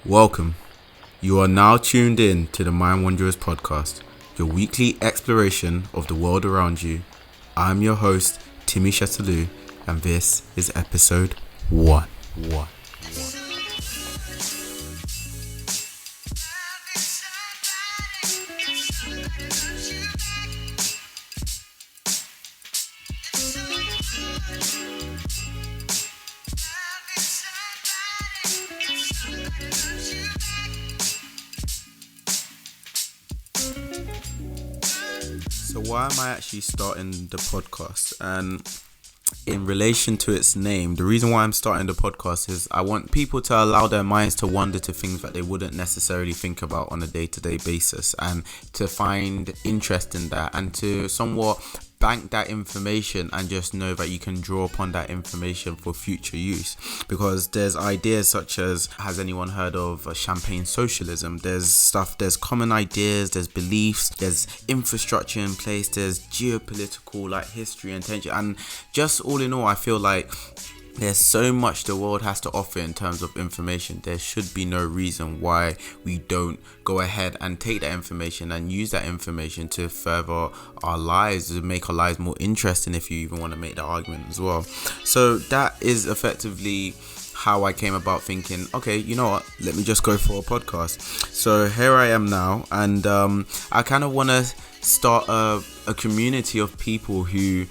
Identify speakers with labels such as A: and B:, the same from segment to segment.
A: Welcome. You are now tuned in to the Mind Wanderers podcast, your weekly exploration of the world around you. I'm your host, Timi, and this is episode 1. So why am I actually starting the podcast? And in relation to its name, the reason why I'm starting the podcast is I want people to allow their minds to wander to things that they wouldn't necessarily think about on a day-to-day basis, and to find interest in that, and to somewhat bank that information and just know that you can draw upon that information for future use. Because there's ideas such as, has anyone heard of champagne socialism? There's common ideas, there's beliefs, there's infrastructure in place, there's geopolitical history and tension, and just all in all, I feel like there's so much the world has to offer in terms of information. There should be no reason why we don't go ahead and take that information and use that information to further our lives, to make our lives more interesting, if you even want to make that argument as well. So that is effectively how I came about thinking, okay, you know what, let me just go for a podcast. So here I am now, and I kind of want to start a community of people who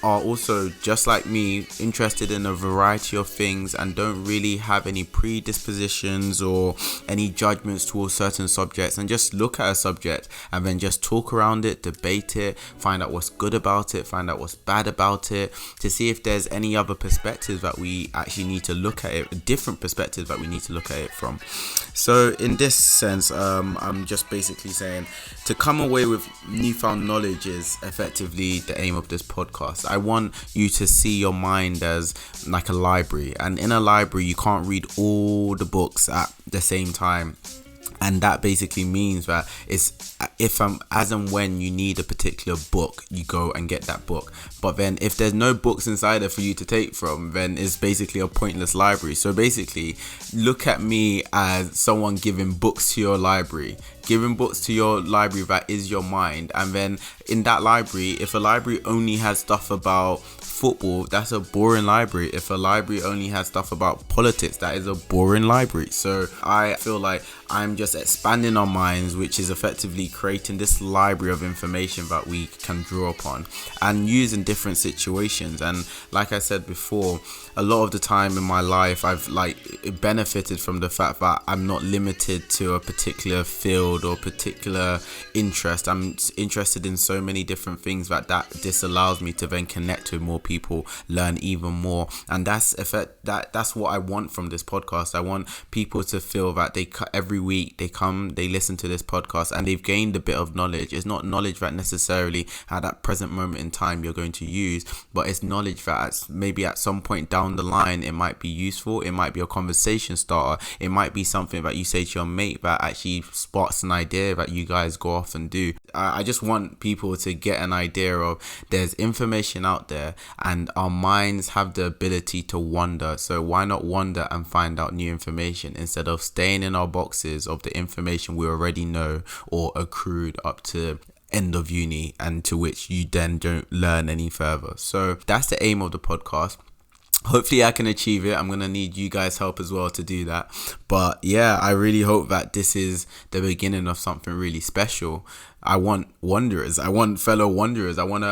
A: are also, just like me, interested in a variety of things and don't really have any predispositions or any judgments towards certain subjects, and just look at a subject and then just talk around it, debate it, find out what's good about it, find out what's bad about it, to see if there's any other perspectives that we actually need to look at it, different perspectives that we need to look at it from. So in this sense, I'm just basically saying to come away with newfound knowledge is effectively the aim of this podcast. I want you to see your mind as like a library, and in a library you can't read all the books at the same time. And that basically means that as and when you need a particular book, you go and get that book. But then if there's no books inside there for you to take from, then it's basically a pointless library. So basically, look at me as someone giving books to your library. Giving books to your library that is your mind. And then in that library, if a library only has stuff about football, that's a boring library. If a library only has stuff about politics, that is a boring library. So I feel like I'm just expanding our minds, which is effectively creating this library of information that we can draw upon and use in different situations. And like I said before, a lot of the time in my life, I've benefited from the fact that I'm not limited to a particular field or particular interest. I'm interested in so many different things that this allows me to then connect with more people, learn even more. And that's what I want from this podcast. I want people to feel that every week they come, they listen to this podcast, and they've gained a bit of knowledge. It's not knowledge that necessarily at that present moment in time you're going to use, but it's knowledge that maybe at some point down the line it might be useful. It might be a conversation starter. It might be something that you say to your mate that actually sparks an idea that you guys go off and do. I just want people to get an idea of there's information out there, and our minds have the ability to wander. So why not wander and find out new information instead of staying in our boxes of the information we already know or accrued up to end of uni, and to which you then don't learn any further. So that's the aim of the podcast. Hopefully I can achieve it. I'm going to need you guys' help as well to do that. But yeah, I really hope that this is the beginning of something really special. I want wanderers. I want fellow wanderers. I want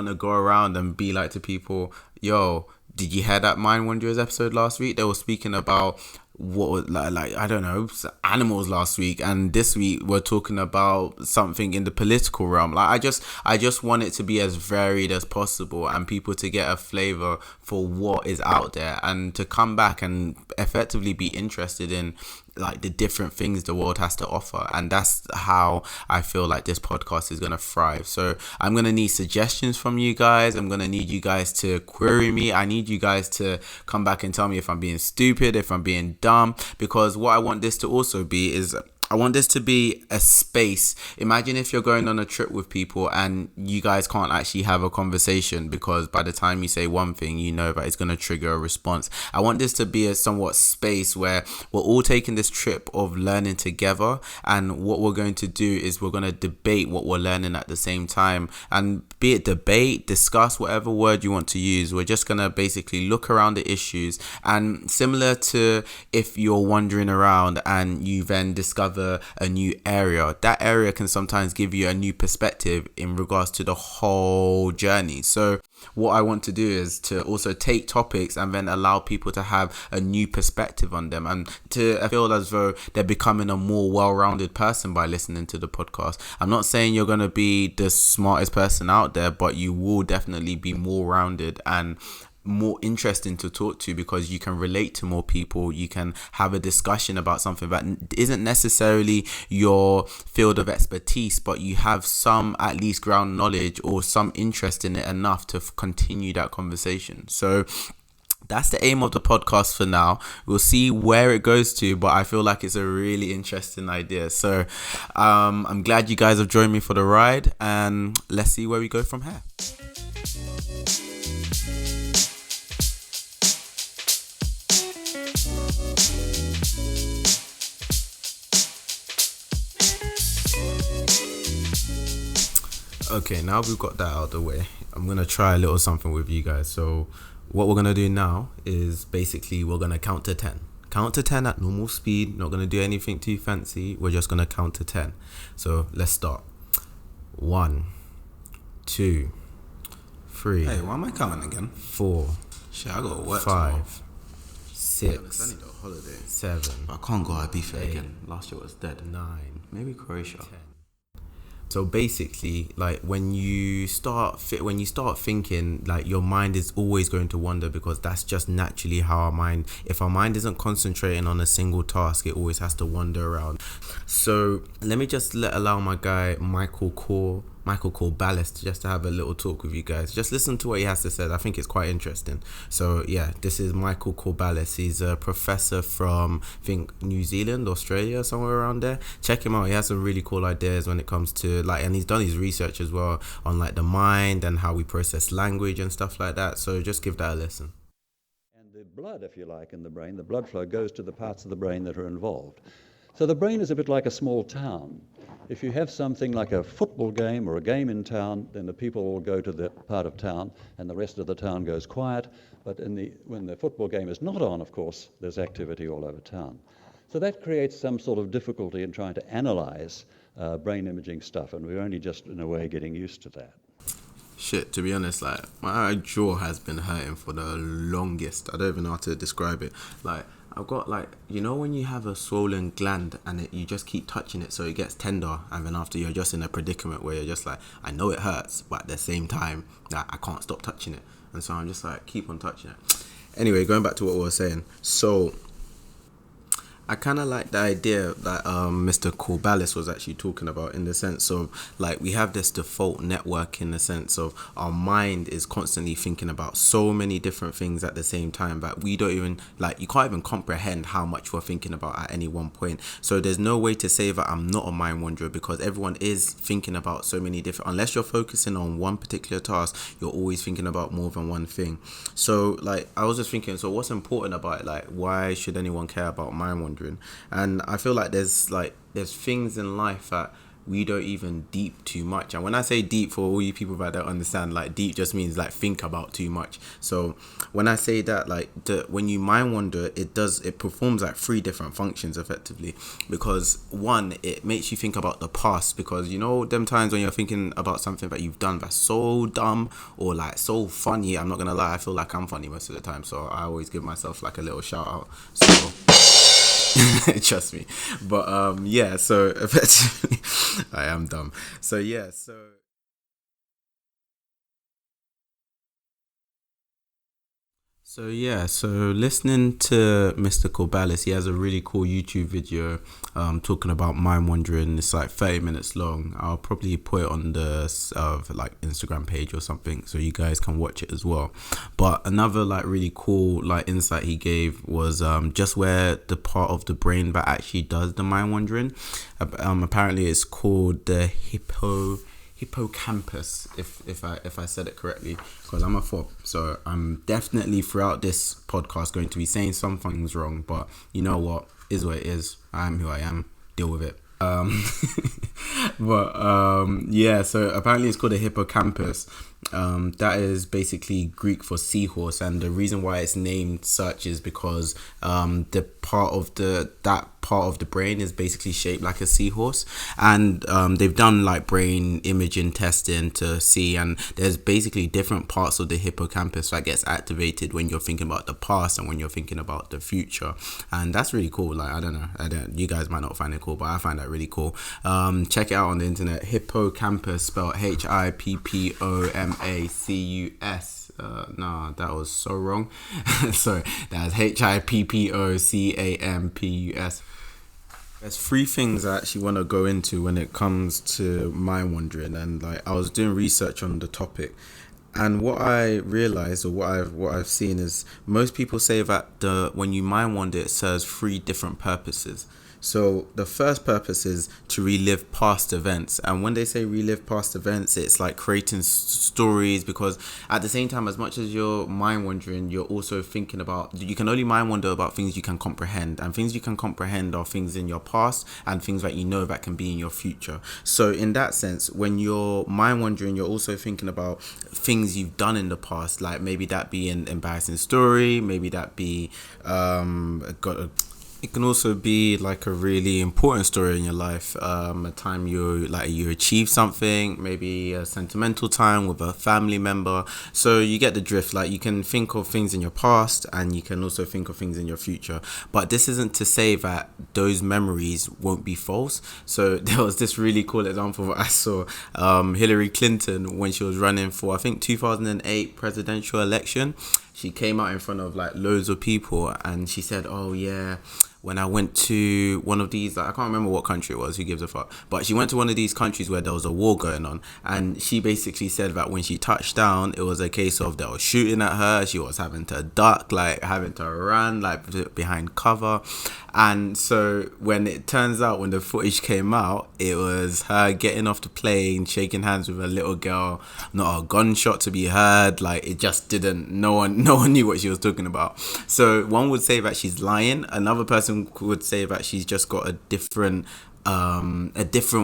A: to go around and be like to people, yo, did you hear that Mind Wanderers episode last week? They were speaking about what was I don't know, animals last week, and this week we're talking about something in the political realm. I just want it to be as varied as possible, and people to get a flavor for what is out there, and to come back and effectively be interested in the different things the world has to offer. And that's how I feel like this podcast is going to thrive. So I'm going to need suggestions from you guys. I'm going to need you guys to query me. I need you guys to come back and tell me if I'm being stupid, if I'm being dumb, because what I want this to also be is I want this to be a space. Imagine if you're going on a trip with people and you guys can't actually have a conversation because by the time you say one thing, you know that it's going to trigger a response. I want this to be a somewhat space where we're all taking this trip of learning together, and what we're going to do is we're going to debate what we're learning at the same time. And be it debate, discuss, whatever word you want to use, we're just going to basically look around the issues. And similar to if you're wandering around and you then discover a new area, that area can sometimes give you a new perspective in regards to the whole journey. So what I want to do is to also take topics and then allow people to have a new perspective on them, and to feel as though they're becoming a more well-rounded person by listening to the podcast. I'm not saying you're going to be the smartest person out there, but you will definitely be more rounded and more interesting to talk to, because you can relate to more people. You can have a discussion about something that isn't necessarily your field of expertise, but you have some at least ground knowledge or some interest in it enough to continue that conversation. So that's the aim of the podcast for now. We'll see where it goes to, but I feel like it's a really interesting idea. So I'm glad you guys have joined me for the ride, and let's see where we go from here. Okay, now we've got that out of the way, I'm going to try a little something with you guys. So what we're going to do now is basically we're going to count to 10. Count to 10 at normal speed. Not going to do anything too fancy. We're just going to count to 10. So let's start. 1, 2, 3.
B: Hey, why am I counting again?
A: 4.
B: Shit, I got work
A: 5, 6.
B: I need a holiday.
A: 7.
B: I can't go Ibiza again. Last year was dead.
A: 9.
B: Maybe Croatia.
A: 10. So basically, like when you start thinking, like your mind is always going to wander, because that's just naturally how our mind, if our mind isn't concentrating on a single task, it always has to wander around. So let me just allow my guy Michael Corballis just to have a little talk with you guys. Just listen to what he has to say. I think it's quite interesting. So yeah, this is Michael Corballis. He's a professor from, I think, New Zealand, Australia, somewhere around there. Check him out. He has some really cool ideas when it comes to like, and he's done his research as well on like the mind and how we process language and stuff like that. So just give that a listen.
C: And the blood, if you like, in the brain, the blood flow goes to the parts of the brain that are involved. So the brain is a bit like a small town. If you have something like a football game or a game in town, then the people all go to the part of town and the rest of the town goes quiet. But when the football game is not on, of course, there's activity all over town. So that creates some sort of difficulty in trying to analyze brain imaging stuff, and we're only just, in a way, getting used to that.
B: Shit, to be honest, like my jaw has been hurting for the longest. I don't even know how to describe it. Like I've got like, you know when you have a swollen gland and you just keep touching it so it gets tender, and then after you're just in a predicament where you're just like, I know it hurts, but at the same time, like, I can't stop touching it. And so I'm just like, keep on touching it. Anyway, going back to what we were saying. So I kind of like the idea that Mr. Corballis was actually talking about, in the sense of like we have this default network, in the sense of our mind is constantly thinking about so many different things at the same time that we don't even, like, you can't even comprehend how much we're thinking about at any one point. So there's no way to say that I'm not a mind wanderer, because everyone is thinking about so many different, unless you're focusing on one particular task, you're always thinking about more than one thing. So like I was just thinking, so what's important about it? Like, why should anyone care about mind wandering? And I feel like there's things in life that we don't even deep too much. And when I say deep, for all you people that don't understand, like deep just means like think about too much. So when I say that, like when you mind wander, it performs like 3 different functions effectively. Because one, it makes you think about the past, because you know them times when you're thinking about something that you've done that's so dumb or like so funny. I'm not gonna lie, I feel like I'm funny most of the time, so I always give myself like a little shout out. So trust me. But yeah, so effectively I am dumb. So yeah,
A: So listening to Mr. Corbalis, he has a really cool YouTube video talking about mind wandering. It's like 30 minutes long. I'll probably put it on the like Instagram page or something so you guys can watch it as well. But another like really cool like insight he gave was just where the part of the brain that actually does the mind wandering. Apparently it's called the hippocampus, if I said it correctly, because I'm a fob, so I'm definitely throughout this podcast going to be saying some things wrong, but you know what, is what it is. I am who I am, deal with it. Yeah, so apparently it's called a hippocampus. That is basically Greek for seahorse, and the reason why it's named such is because that part of the brain is basically shaped like a seahorse, and they've done like brain imaging testing to see, and there's basically different parts of the hippocampus that gets activated when you're thinking about the past and when you're thinking about the future, and that's really cool. Like I don't know, you guys might not find it cool, but I find that really cool. Check it out on the internet. Hippocampus, spelled HIPPOMACUS. No, that was so wrong. Sorry, that's HIPPOCAMPUS. There's three things I actually want to go into when it comes to mind wandering, and like I was doing research on the topic, and what I realized, or what I've seen, is most people say that when you mind wander, it serves three different purposes. So the first purpose is to relive past events, and when they say relive past events, it's like creating stories, because at the same time, as much as you're mind wandering, you're also thinking about, you can only mind wander about things you can comprehend, and things you can comprehend are things in your past and things that you know that can be in your future. So in that sense, when you're mind wandering, you're also thinking about things you've done in the past, like maybe that be an embarrassing story, maybe that be it can also be like a really important story in your life, a time you achieved something, maybe a sentimental time with a family member. So you get the drift. Like you can think of things in your past, and you can also think of things in your future. But this isn't to say that those memories won't be false. So there was this really cool example that I saw. Hillary Clinton, when she was running for, I think, 2008 presidential election, she came out in front of like loads of people, and she said, "Oh yeah, when I went to one of these, like, I can't remember what country it was, who gives a fuck, but she went to one of these countries where there was a war going on, and she basically said that when she touched down, it was a case of they were shooting at her, she was having to duck, like having to run like behind cover." And so when it turns out, when the footage came out, it was her getting off the plane, shaking hands with a little girl, not a gunshot to be heard. Like it just didn't, no one knew what she was talking about. So one would say that she's lying, another person would say that she's just got a different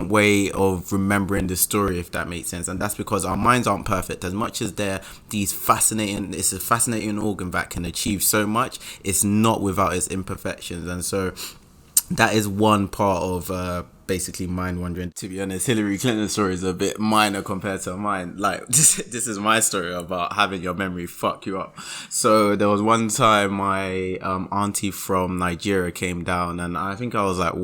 A: way of remembering the story, if that makes sense. And that's because our minds aren't perfect. As much as it's a fascinating organ that can achieve so much, it's not without its imperfections. And so that is one part of basically mind wandering. To be honest, Hillary Clinton's story is a bit minor compared to mine. Like this is my story about having your memory fuck you up. So there was one time my auntie from Nigeria came down, and I think I was like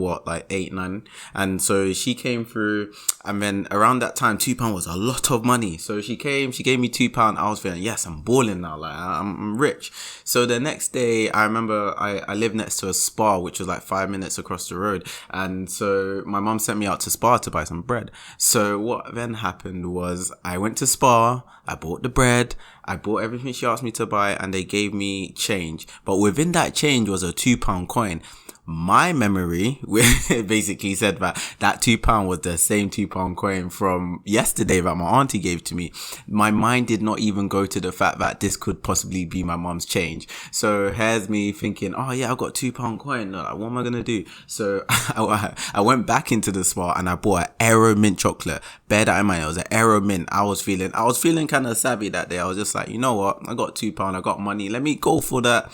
A: 8, 9, and so she came through, and then around that time £2 was a lot of money. So she gave me £2. I was feeling, yes, I'm balling now, like I'm rich. So the next day, I remember I lived next to a Spar, which was like 5 minutes across the road, and so my mum sent me out to Spar to buy some bread. So what then happened was I went to Spar, I bought the bread, I bought everything she asked me to buy, and they gave me change. But within that change was a £2 coin. My memory basically said that £2 was the same £2 coin from yesterday that my auntie gave to me. My mind did not even go to the fact that this could possibly be my mum's change. So here's me thinking, oh yeah, I got £2 coin. Like, what am I gonna do? So I went back into the Spar and I bought an Aero mint chocolate. Bear that in mind, it was an Aero mint. I was feeling kind of savvy that day. I was just like, you know what? I got £2. I got money. Let me go for that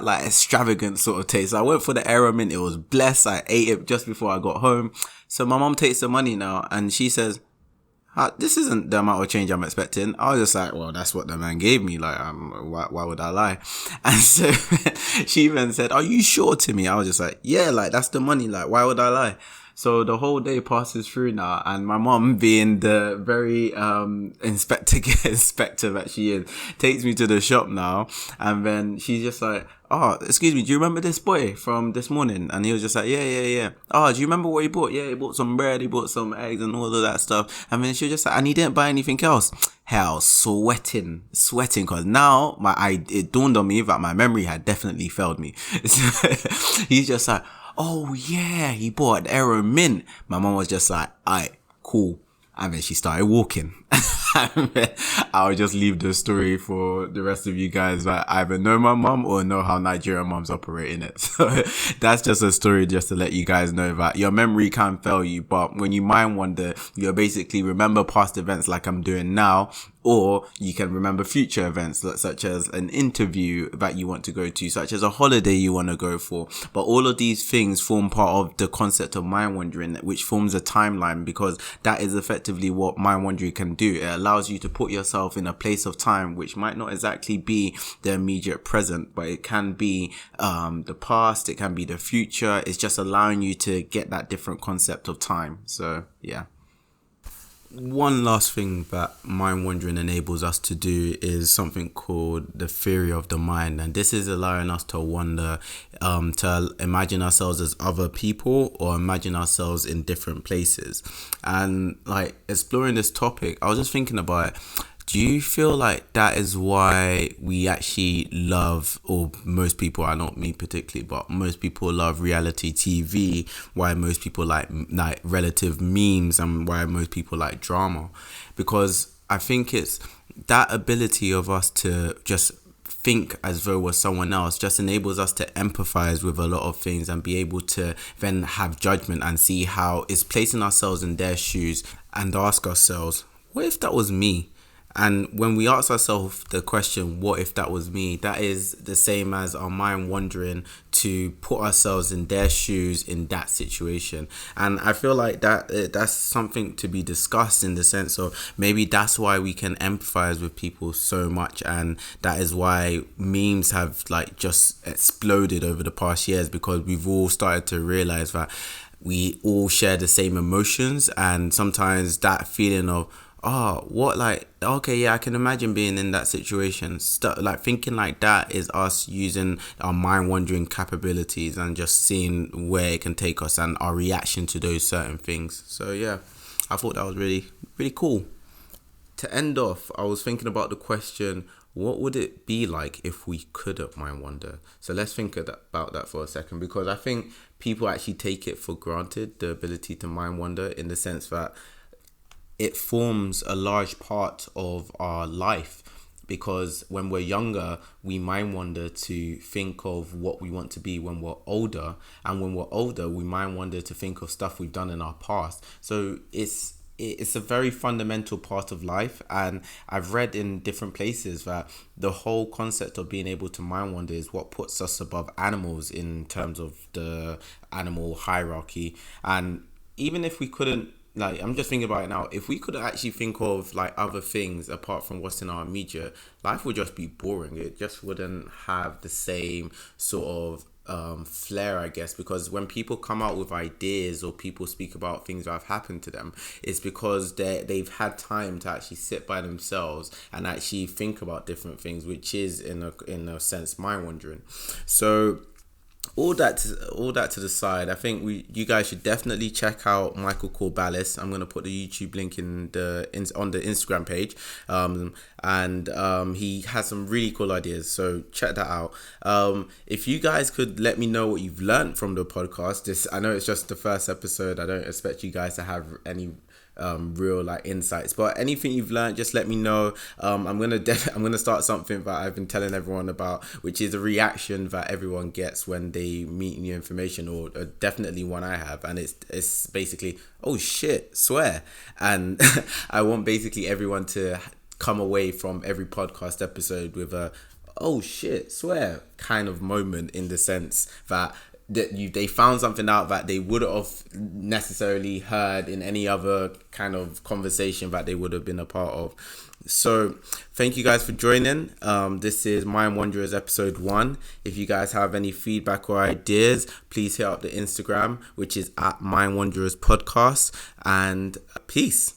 A: like extravagant sort of taste. So I went for the Aero mint. It was blessed. I ate it just before I got home. So my mom takes the money now and she says, this isn't the amount of change I'm expecting. I was just like, well, that's what the man gave me. Like, why would I lie? And so she even said, are you sure, Timi? I was just like, yeah, like that's the money. Like, why would I lie? So the whole day passes through now, and my mom, being the very inspector that she is, takes me to the shop now, and then she's just like, "Oh, excuse me, do you remember this boy from this morning?" And he was just like, yeah. "Oh, do you remember what he bought?" "Yeah, he bought some bread, he bought some eggs and all of that stuff." And then she was just like, "And he didn't buy anything else." Hell, sweating, because now it dawned on me that my memory had definitely failed me. He's just like, "Oh yeah, he bought an Aero Mint." My mom was just like, "Alright, cool." And then she started walking. And then I'll just leave the story for the rest of you guys that either know my mom or know how Nigerian moms operate in it. So that's just a story just to let you guys know that your memory can fail you, but when you mind wander, you'll basically remember past events like I'm doing now, or you can remember future events such as an interview that you want to go to, such as a holiday you want to go for. But all of these things form part of the concept of mind wandering, which forms a timeline, because that is effectively what mind wandering can do. It allows you to put yourself in a place of time which might not exactly be the immediate present, but it can be the past, it can be the future. It's just allowing you to get that different concept of time. So yeah. One last thing that mind wandering enables us to do is something called the theory of the mind, and this is allowing us to wonder, to imagine ourselves as other people or imagine ourselves in different places. And like exploring this topic, I was just thinking about it. Do you feel like that is why we actually love, or most people, are not me particularly, but most people love reality TV, why most people like relative memes, and why most people like drama? Because I think it's that ability of us to just think as though we're someone else just enables us to empathize with a lot of things and be able to then have judgment and see how it's placing ourselves in their shoes and ask ourselves, what if that was me? And when we ask ourselves the question, what if that was me, that is the same as our mind wandering to put ourselves in their shoes in that situation. And I feel like that's something to be discussed, in the sense of maybe that's why we can empathize with people so much, and that is why memes have like just exploded over the past years, because we've all started to realize that we all share the same emotions, and sometimes that feeling of, okay, yeah, I can imagine being in that situation. Like thinking like that is us using our mind wandering capabilities and just seeing where it can take us and our reaction to those certain things. So yeah, I thought that was really, really cool. To end off, I was thinking about the question, what would it be like if we couldn't mind wander? So let's think about that for a second, because I think people actually take it for granted, the ability to mind wander, in the sense that it forms a large part of our life, because when we're younger, we mind wander to think of what we want to be when we're older, and when we're older, we mind wander to think of stuff we've done in our past. So it's a very fundamental part of life, and I've read in different places that the whole concept of being able to mind wander is what puts us above animals in terms of the animal hierarchy. And even if we couldn't, like, I'm just thinking about it now, if we could actually think of like other things apart from what's in our immediate, life would just be boring. It just wouldn't have the same sort of flair, I guess, because when people come out with ideas or people speak about things that have happened to them, it's because they've had time to actually sit by themselves and actually think about different things, which is in a sense mind wandering. So all that to the side, I think you guys should definitely check out Michael Corballis. I'm gonna put the YouTube link on the Instagram page, and he has some really cool ideas, so check that out. If you guys could let me know what you've learned from the podcast. I know it's just the first episode, I don't expect you guys to have any real like insights, but anything you've learned, just let me know. I'm gonna start something that I've been telling everyone about, which is a reaction that everyone gets when they meet new information, or definitely one I have, and it's basically, oh shit, swear. And I want basically everyone to come away from every podcast episode with a oh shit, swear kind of moment, in the sense that they found something out that they wouldn't have necessarily heard in any other kind of conversation that they would have been a part of. So thank you guys for joining. This is Mind Wanderers episode 1. If you guys have any feedback or ideas, please hit up the Instagram, which is at Mind Wanderers Podcast, and peace.